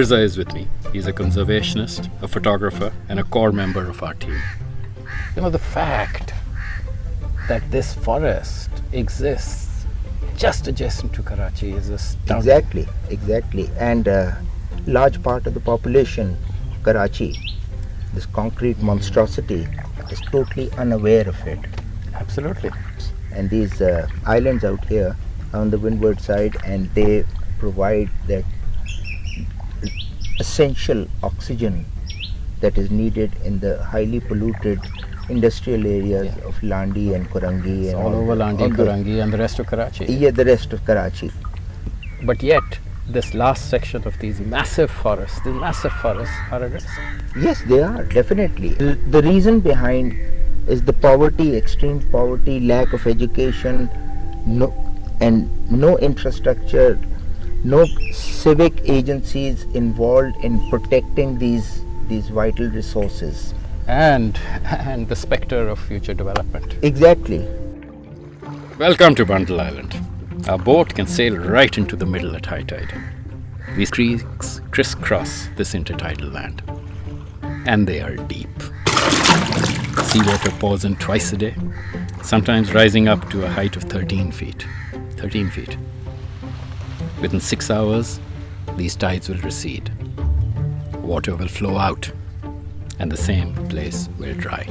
Mirza is with me. He's a conservationist, a photographer, and a core member of our team. The fact that this forest exists just adjacent to Karachi is astounding. Exactly. And large part of the population, Karachi, this concrete monstrosity, is totally unaware of it. Absolutely. And these islands out here on the windward side, and they provide that essential oxygen that is needed in the highly polluted industrial areas of Landi and Korangi. It's and all over Landi, Korangi and the rest of Karachi. Yeah, the rest of Karachi. But yet, this last section of these massive forests are at risk. Yes, they are, definitely. The reason behind is the poverty, extreme poverty, lack of education, no infrastructure, no civic agencies involved in protecting these vital resources. And the spectre of future development. Exactly. Welcome to Bundle Island. Our boat can sail right into the middle at high tide. These creeks crisscross this intertidal land. And they are deep. Seawater pours in twice a day, sometimes rising up to a height of 13 feet. 13 feet. Within 6 hours, these tides will recede. Water will flow out, and the same place will dry.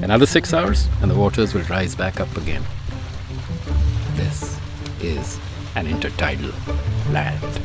Another 6 hours, and the waters will rise back up again. This is an intertidal land.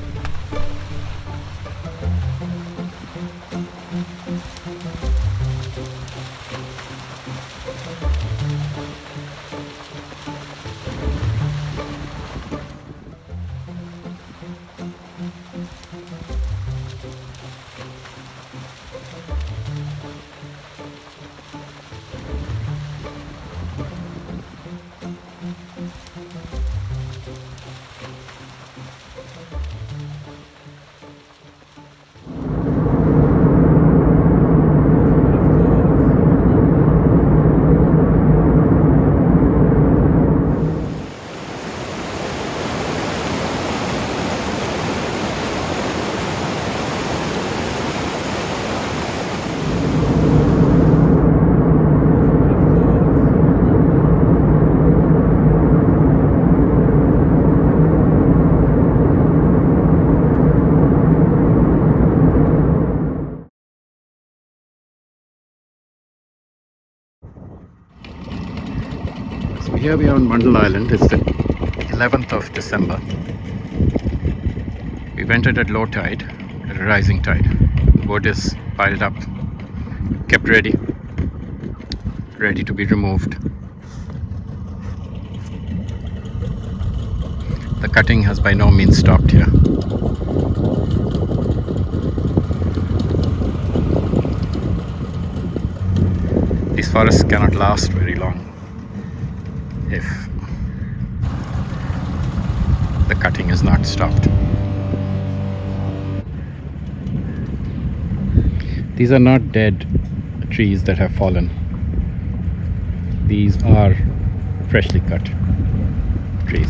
So here we are on Bundle Island. It's the 11th of December. We've entered at low tide, at a rising tide. The boat is piled up, kept ready to be removed. The cutting has by no means stopped here. These forests cannot last very long if the cutting is not stopped. These are not dead trees that have fallen. These are freshly cut trees.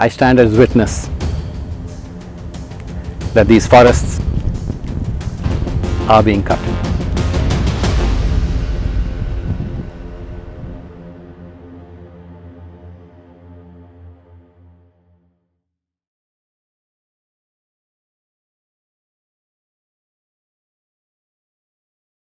I stand as witness that these forests are being cut.